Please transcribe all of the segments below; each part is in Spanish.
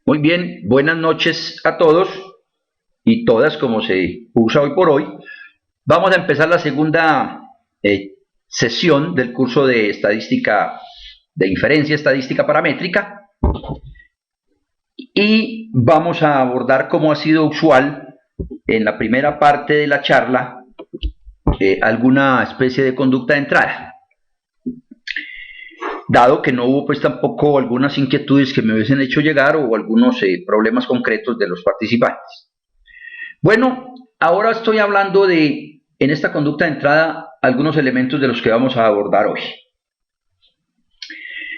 Muy bien, buenas noches a todos y todas, como se usa hoy por hoy. Vamos a empezar la segunda sesión del curso de estadística, de inferencia estadística paramétrica, y vamos a abordar, como ha sido usual en la primera parte de la charla, alguna especie de conducta de entrada. Dado que no hubo pues tampoco algunas inquietudes que me hubiesen hecho llegar o algunos problemas concretos de los participantes. Bueno, ahora estoy hablando de, en esta conducta de entrada, algunos elementos de los que vamos a abordar hoy.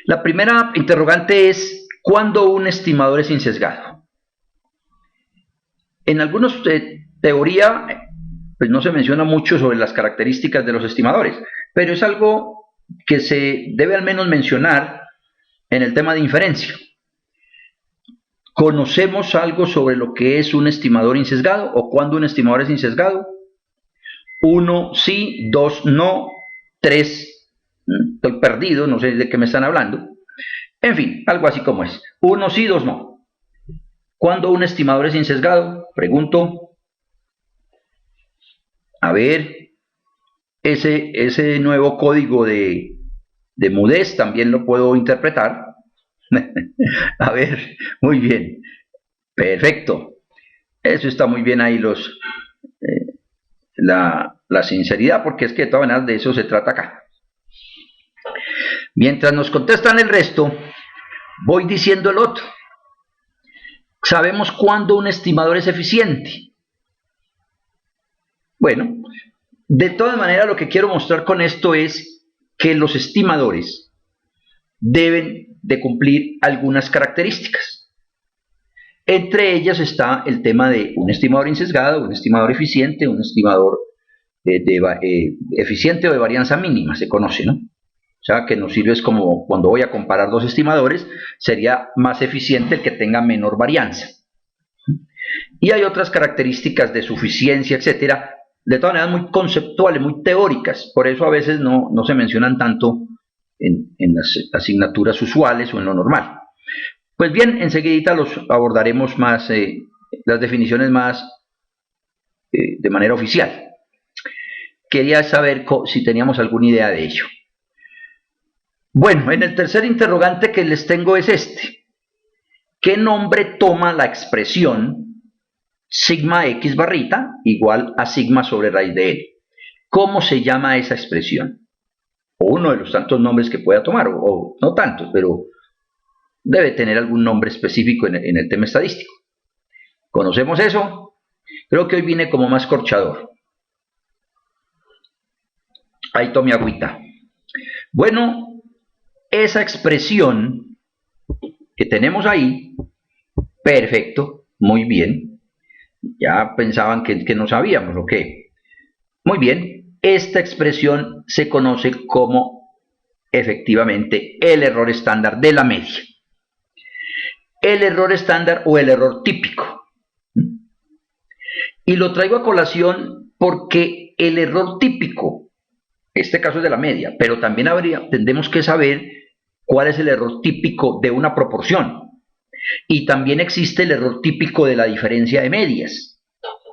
La primera interrogante es, ¿cuándo un estimador es insesgado? En algunos teoría, pues no se menciona mucho sobre las características de los estimadores, pero es algo que se debe al menos mencionar en el tema de inferencia. ¿Conocemos algo sobre lo que es un estimador insesgado o cuándo un estimador es insesgado? 1 sí, 2 no, 3 estoy perdido, no sé de qué me están hablando. En fin, algo así como es. 1 sí, 2 no. ¿Cuándo un estimador es insesgado? Pregunto. A ver, ese nuevo código de mudez también lo puedo interpretar. A ver, muy bien. Perfecto. Eso está muy bien ahí la sinceridad, porque es que de todas maneras de eso se trata acá. Mientras nos contestan el resto, voy diciendo el otro. ¿Sabemos cuándo un estimador es eficiente? Bueno, de todas maneras lo que quiero mostrar con esto es que los estimadores deben de cumplir algunas características. Entre ellas está el tema de un estimador insesgado, un estimador eficiente, un estimador eficiente o de varianza mínima, se conoce, ¿no? O sea, que nos sirve es como cuando voy a comparar dos estimadores, sería más eficiente el que tenga menor varianza. Y hay otras características de suficiencia, etcétera, de todas maneras muy conceptuales, muy teóricas, por eso a veces no se mencionan tanto en las asignaturas usuales o en lo normal. Pues bien, enseguida los abordaremos más, las definiciones más de manera oficial. Quería saber si teníamos alguna idea de ello. Bueno, en el tercer interrogante que les tengo es este. ¿Qué nombre toma la expresión sigma x barrita igual a sigma sobre raíz de L? ¿Cómo se llama esa expresión? O uno de los tantos nombres que pueda tomar, o no tantos, pero debe tener algún nombre específico en el tema estadístico. ¿Conocemos eso? Creo que hoy viene como más corchador. Ahí tome agüita. Bueno, esa expresión que tenemos ahí, perfecto, muy bien. Ya pensaban que no sabíamos, ¿o qué? Muy bien, esta expresión se conoce como efectivamente el error estándar de la media. El error estándar o el error típico. Y lo traigo a colación porque el error típico, este caso es de la media, pero también tendremos que saber cuál es el error típico de una proporción. Y también existe el error típico de la diferencia de medias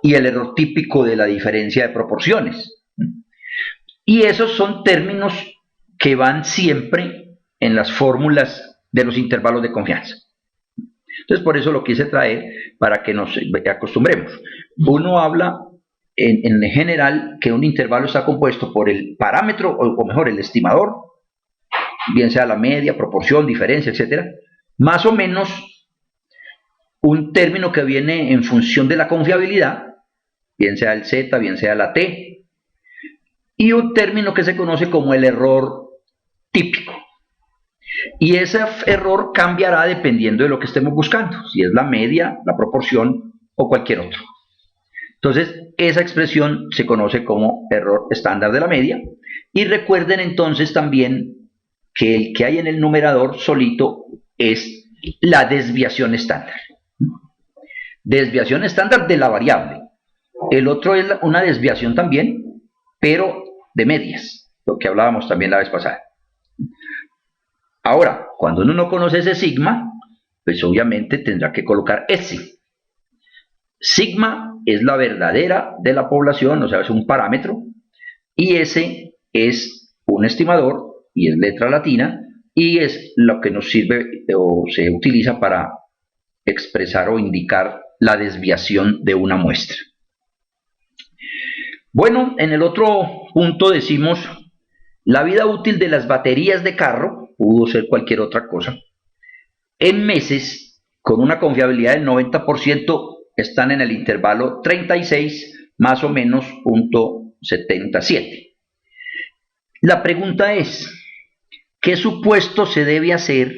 y el error típico de la diferencia de proporciones. Y esos son términos que van siempre en las fórmulas de los intervalos de confianza. Entonces, por eso lo quise traer para que nos acostumbremos. Uno habla en general que un intervalo está compuesto por el parámetro, o mejor, el estimador, bien sea la media, proporción, diferencia, etcétera, más o menos un término que viene en función de la confiabilidad, bien sea el z, bien sea la t, y un término que se conoce como el error típico. Y ese error cambiará dependiendo de lo que estemos buscando, si es la media, la proporción o cualquier otro. Entonces, esa expresión se conoce como error estándar de la media. Y recuerden entonces también que el que hay en el numerador solito es la desviación estándar. Desviación estándar de la variable. El otro es una desviación también, pero de medias, lo que hablábamos también la vez pasada. Ahora, cuando uno no conoce ese sigma, pues obviamente tendrá que colocar S. Sigma es la verdadera de la población, o sea, es un parámetro, y S es un estimador, y es letra latina, y es lo que nos sirve o se utiliza para expresar o indicar la desviación de una muestra. Bueno, en el otro punto decimos, la vida útil de las baterías de carro, pudo ser cualquier otra cosa, en meses, con una confiabilidad del 90%, están en el intervalo 36 más o menos .77. La pregunta es, ¿qué supuesto se debe hacer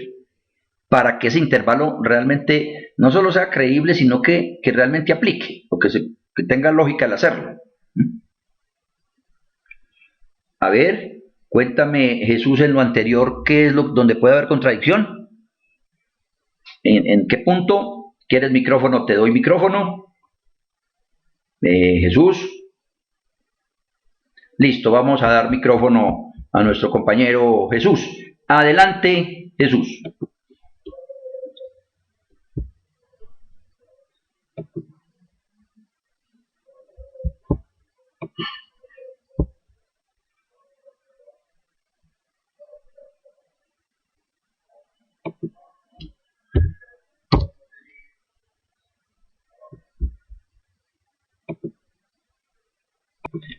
para que ese intervalo realmente no solo sea creíble, sino que realmente aplique, o que tenga lógica al hacerlo? A ver, cuéntame, Jesús, en lo anterior, ¿qué es donde puede haber contradicción? ¿En qué punto? ¿Quieres micrófono? Te doy micrófono. Jesús. Listo, vamos a dar micrófono a nuestro compañero Jesús. Adelante, Jesús.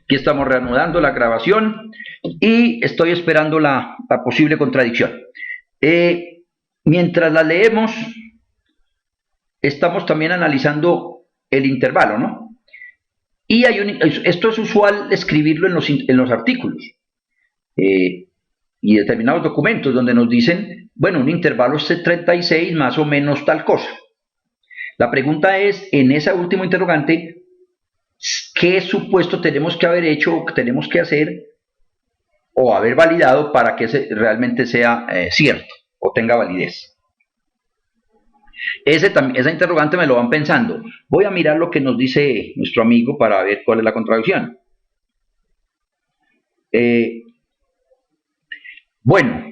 Aquí estamos reanudando la grabación y estoy esperando la posible contradicción. Mientras la leemos, estamos también analizando el intervalo, ¿no? Y esto es usual escribirlo en los artículos y determinados documentos donde nos dicen, bueno, un intervalo es 36 más o menos tal cosa. La pregunta es, en esa última interrogante, ¿qué supuesto tenemos que haber hecho o tenemos que hacer o haber validado para que realmente sea cierto o tenga validez? Esa interrogante me lo van pensando. Voy a mirar lo que nos dice nuestro amigo para ver cuál es la contradicción. Bueno,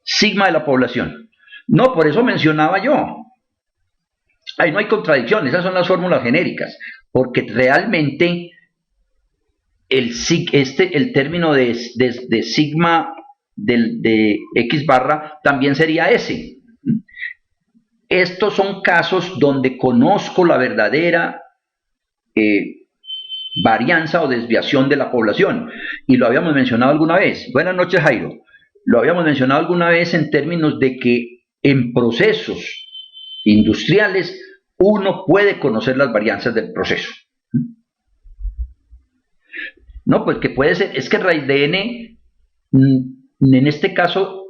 sigma de la población. No, por eso mencionaba yo. Ahí no hay contradicción, esas son las fórmulas genéricas, porque realmente el término de sigma de X barra también sería S. Estos son casos donde conozco la verdadera varianza o desviación de la población, y lo habíamos mencionado alguna vez. Buenas noches, Jairo. Lo habíamos mencionado alguna vez en términos de que en procesos industriales uno puede conocer las varianzas del proceso. No, pues que puede ser, es que raíz de n, en este caso,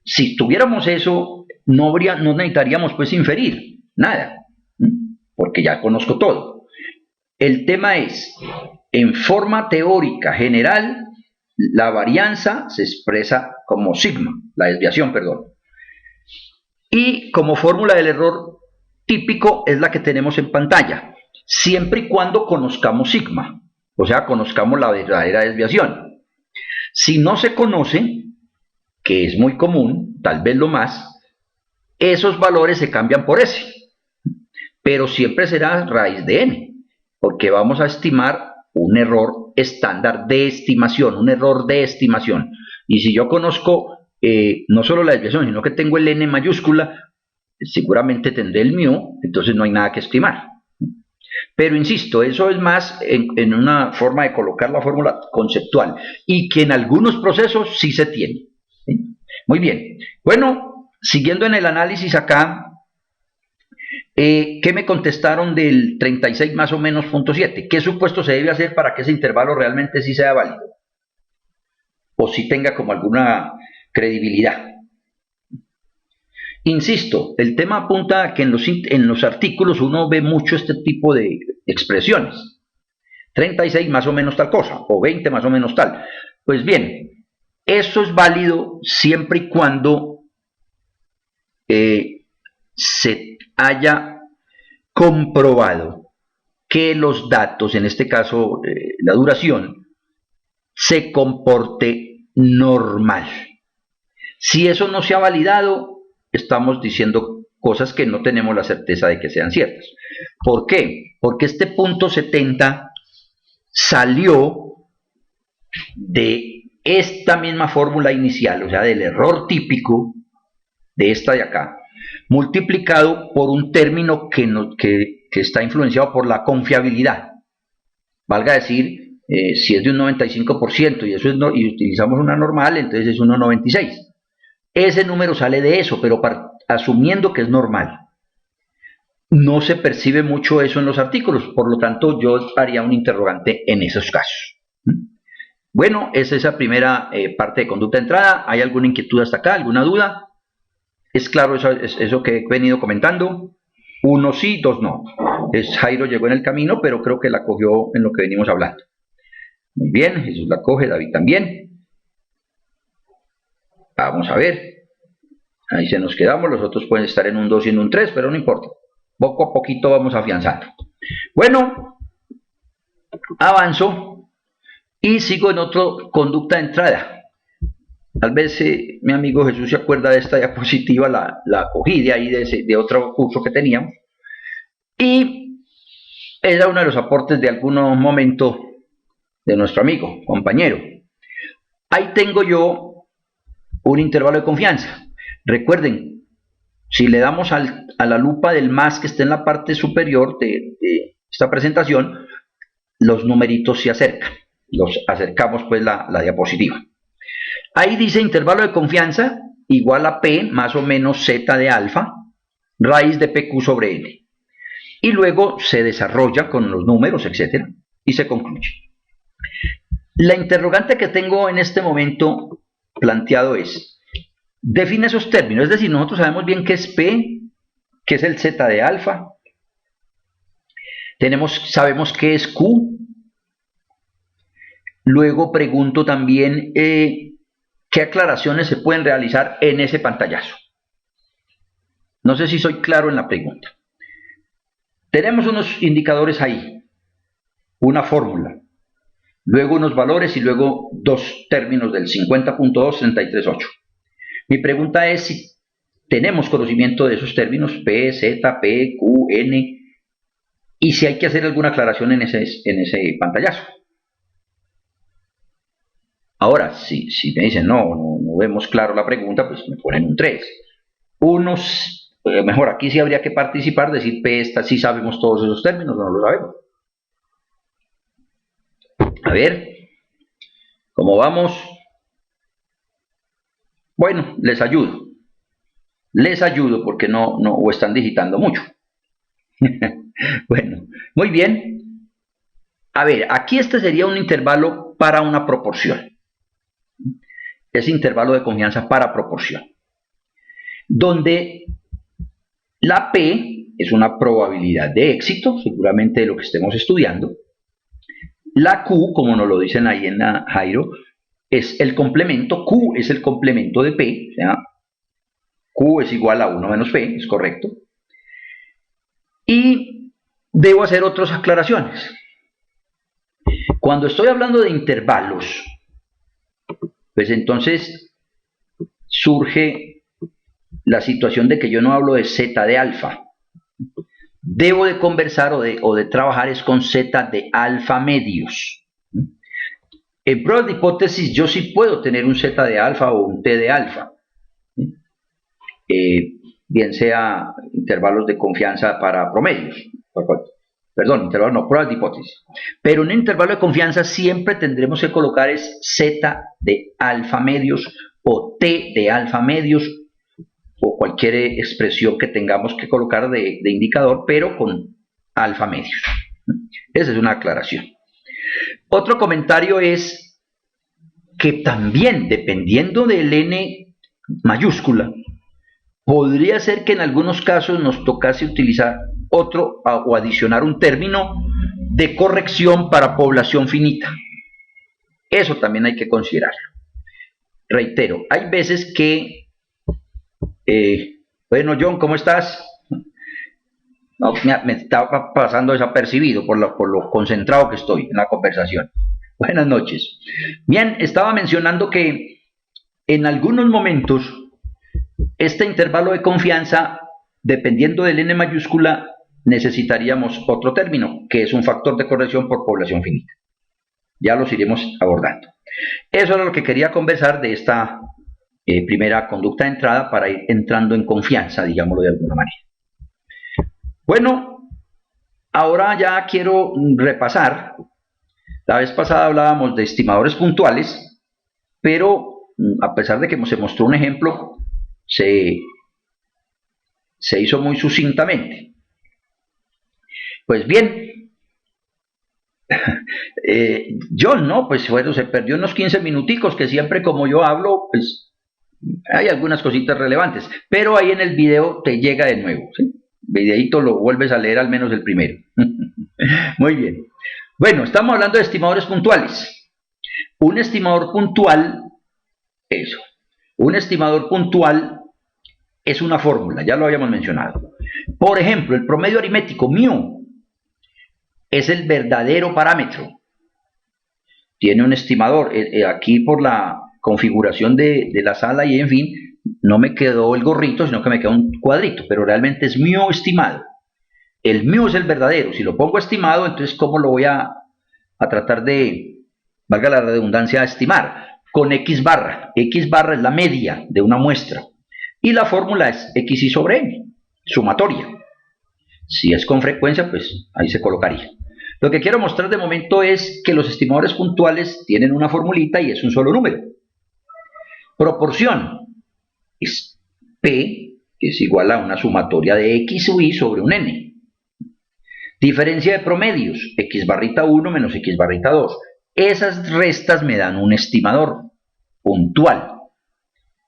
si tuviéramos eso, no necesitaríamos pues inferir nada, porque ya conozco todo. El tema es, en forma teórica general, la varianza se expresa como sigma, la desviación, perdón. Y como fórmula del error típico es la que tenemos en pantalla, siempre y cuando conozcamos sigma, o sea, conozcamos la verdadera desviación. Si no se conoce, que es muy común, tal vez lo más, esos valores se cambian por S, pero siempre será raíz de n, porque vamos a estimar un error estándar de estimación, un error de estimación. Y si yo conozco no solo la desviación, sino que tengo el n mayúscula, seguramente tendré el mu, entonces no hay nada que estimar. Pero insisto, eso es más en una forma de colocar la fórmula conceptual, y que en algunos procesos sí se tiene. ¿Sí? Muy bien. Bueno, siguiendo en el análisis acá, ¿qué me contestaron del 36 más o menos .7? ¿Qué supuesto se debe hacer para que ese intervalo realmente sí sea válido? O sí tenga como alguna credibilidad. Insisto, el tema apunta a que en los artículos uno ve mucho este tipo de expresiones. 36 más o menos tal cosa, o 20 más o menos tal. Pues bien, eso es válido siempre y cuando se haya comprobado que los datos, en este caso la duración, se comporte normal. Si eso no se ha validado, estamos diciendo cosas que no tenemos la certeza de que sean ciertas. ¿Por qué? Porque este punto 70 salió de esta misma fórmula inicial, o sea, del error típico de esta de acá, multiplicado por un término que está influenciado por la confiabilidad. Valga decir, si es de un 95% y, y utilizamos una normal, entonces es 1,96. Ese número sale de eso, pero asumiendo que es normal. No se percibe mucho eso en los artículos, por lo tanto yo haría un interrogante en esos casos. Bueno, esa es la primera parte de conducta de entrada. ¿Hay alguna inquietud hasta acá? ¿Alguna duda? ¿Es claro eso que he venido comentando? 1 sí, 2 no. Jairo llegó en el camino, pero creo que la cogió en lo que venimos hablando. Muy bien, Jesús la coge, David también. Vamos a ver. Ahí se nos quedamos, los otros pueden estar en un 2 y en un 3, pero no importa. Poco a poquito vamos afianzando. Bueno, avanzo y sigo en otra conducta de entrada. Tal vez mi amigo Jesús se acuerda de esta diapositiva, la cogí de ahí, de otro curso que teníamos. Y era uno de los aportes de algunos momentos de nuestro amigo, compañero. Ahí tengo yo un intervalo de confianza. Recuerden, si le damos a la lupa del más que está en la parte superior de esta presentación, los numeritos se acercan. Los acercamos pues la diapositiva. Ahí dice intervalo de confianza igual a P más o menos Z de alfa, raíz de PQ sobre N. Y luego se desarrolla con los números, etc. Y se concluye. La interrogante que tengo en este momento planteado es, define esos términos, es decir, nosotros sabemos bien qué es P, qué es el Z de alfa, sabemos qué es Q. Luego pregunto también qué aclaraciones se pueden realizar en ese pantallazo. No sé si soy claro en la pregunta. Tenemos unos indicadores ahí, una fórmula, luego unos valores y luego dos términos del 50.2, 33.8. Mi pregunta es si tenemos conocimiento de esos términos, P, Z, P, Q, N, y si hay que hacer alguna aclaración en ese pantallazo. Ahora, si me dicen no vemos claro la pregunta, pues me ponen un 3. Mejor aquí sí habría que participar, decir P, sí sabemos todos esos términos, no lo sabemos. A ver, ¿cómo vamos? Bueno, les ayudo. Les ayudo porque o están digitando mucho. Bueno, muy bien. A ver, aquí este sería un intervalo para una proporción. Es intervalo de confianza para proporción. Donde la P es una probabilidad de éxito, seguramente de lo que estemos estudiando. La Q, como nos lo dicen ahí en Jairo, es el complemento, Q es el complemento de P, o sea, Q es igual a 1 menos P, es correcto. Y debo hacer otras aclaraciones. Cuando estoy hablando de intervalos, pues entonces surge la situación de que yo no hablo de Z de alfa. Debo de conversar o de trabajar es con Z de alfa medios. En pruebas de hipótesis yo sí puedo tener un Z de alfa o un T de alfa. Bien sea intervalos de confianza para promedios. Perdón, intervalos no, pruebas de hipótesis. Pero en un intervalo de confianza siempre tendremos que colocar es Z de alfa medios o T de alfa medios o cualquier expresión que tengamos que colocar de indicador, pero con alfa medios. Esa es una aclaración. Otro comentario es que también, dependiendo del N mayúscula, podría ser que en algunos casos nos tocase utilizar otro o adicionar un término de corrección para población finita. Eso también hay que considerarlo. Reitero, hay veces que bueno, John, ¿cómo estás? No, me estaba pasando desapercibido por lo concentrado que estoy en la conversación. Buenas noches. Bien, estaba mencionando que en algunos momentos este intervalo de confianza, dependiendo del n mayúscula, necesitaríamos otro término, que es un factor de corrección por población finita. Ya los iremos abordando. Eso era lo que quería conversar de esta primera conducta de entrada para ir entrando en confianza, digámoslo de alguna manera. Bueno, ahora ya quiero repasar. La vez pasada hablábamos de estimadores puntuales, pero a pesar de que se mostró un ejemplo, se hizo muy sucintamente. Pues bien, John, ¿no? Pues bueno, se perdió unos 15 minuticos, que siempre como yo hablo, pues hay algunas cositas relevantes, pero ahí en el video te llega de nuevo, ¿sí? Videito lo vuelves a leer, al menos el primero. Muy bien. Bueno, estamos hablando de estimadores puntuales. Un estimador puntual, un estimador puntual es una fórmula, ya lo habíamos mencionado. Por ejemplo, el promedio aritmético μ es el verdadero parámetro. Tiene un estimador. Aquí por la configuración de la sala y en fin, no me quedó el gorrito, sino que me quedó un cuadrito, pero realmente es μ estimado. El μ es el verdadero. Si lo pongo estimado, entonces ¿cómo lo voy a tratar de, valga la redundancia, estimar? Con X barra. X barra es la media de una muestra. Y la fórmula es XI sobre N, sumatoria. Si es con frecuencia, pues ahí se colocaría. Lo que quiero mostrar de momento es que los estimadores puntuales tienen una formulita y es un solo número. Proporción es P, que es igual a una sumatoria de X o Y sobre un N. Diferencia de promedios, X barrita 1 menos X barrita 2. Esas restas me dan un estimador puntual,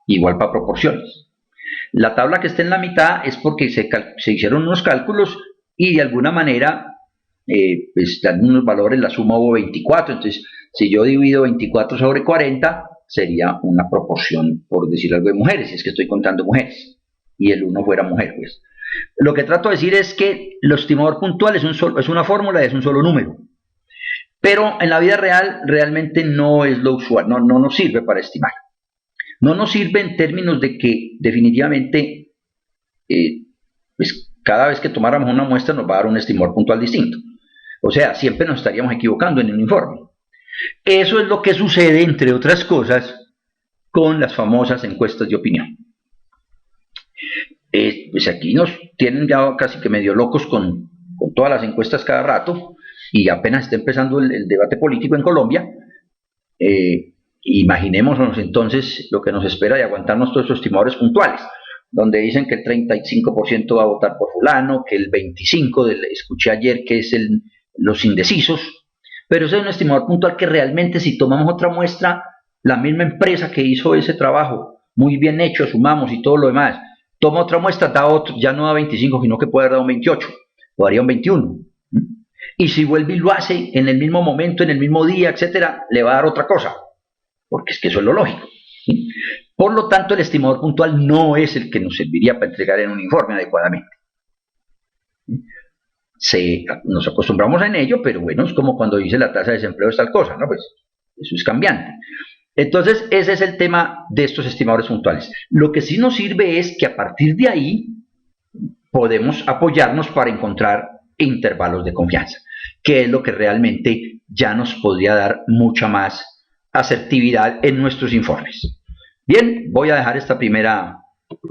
igual para proporciones. La tabla que está en la mitad es porque se hicieron unos cálculos y de alguna manera pues dan unos valores, la suma hubo 24, entonces si yo divido 24 sobre 40 sería una proporción, por decir algo, de mujeres, si es que estoy contando mujeres y el 1 fuera mujer. Pues lo que trato de decir es que el estimador puntual es una fórmula, es un solo número, pero en la vida real realmente no es lo usual, no nos sirve para estimar. No nos sirve en términos de que definitivamente pues cada vez que tomáramos una muestra nos va a dar un estimador puntual distinto. O sea, siempre nos estaríamos equivocando en el informe. Eso es lo que sucede, entre otras cosas, con las famosas encuestas de opinión. Pues aquí nos tienen ya casi que medio locos con todas las encuestas cada rato, y apenas está empezando el debate político en Colombia. Imaginémonos entonces lo que nos espera de aguantarnos todos estos estimadores puntuales, donde dicen que el 35% va a votar por fulano, que el 25% escuché ayer que es los indecisos, pero ese es un estimador puntual que realmente, si tomamos otra muestra, la misma empresa que hizo ese trabajo, muy bien hecho, sumamos y todo lo demás, toma otra muestra, da otro, ya no da 25, sino que puede dar un 28, o daría un 21. Y si vuelve y lo hace en el mismo momento, en el mismo día, etcétera, le va a dar otra cosa, porque es que eso es lo lógico. Por lo tanto, el estimador puntual no es el que nos serviría para entregar en un informe adecuadamente. Nos acostumbramos en ello, pero bueno, es como cuando dice la tasa de desempleo es tal cosa, ¿no? Pues eso es cambiante. Entonces, ese es el tema de estos estimadores puntuales. Lo que sí nos sirve es que a partir de ahí podemos apoyarnos para encontrar intervalos de confianza, que es lo que realmente ya nos podría dar mucha más asertividad en nuestros informes. Bien, voy a dejar esta primera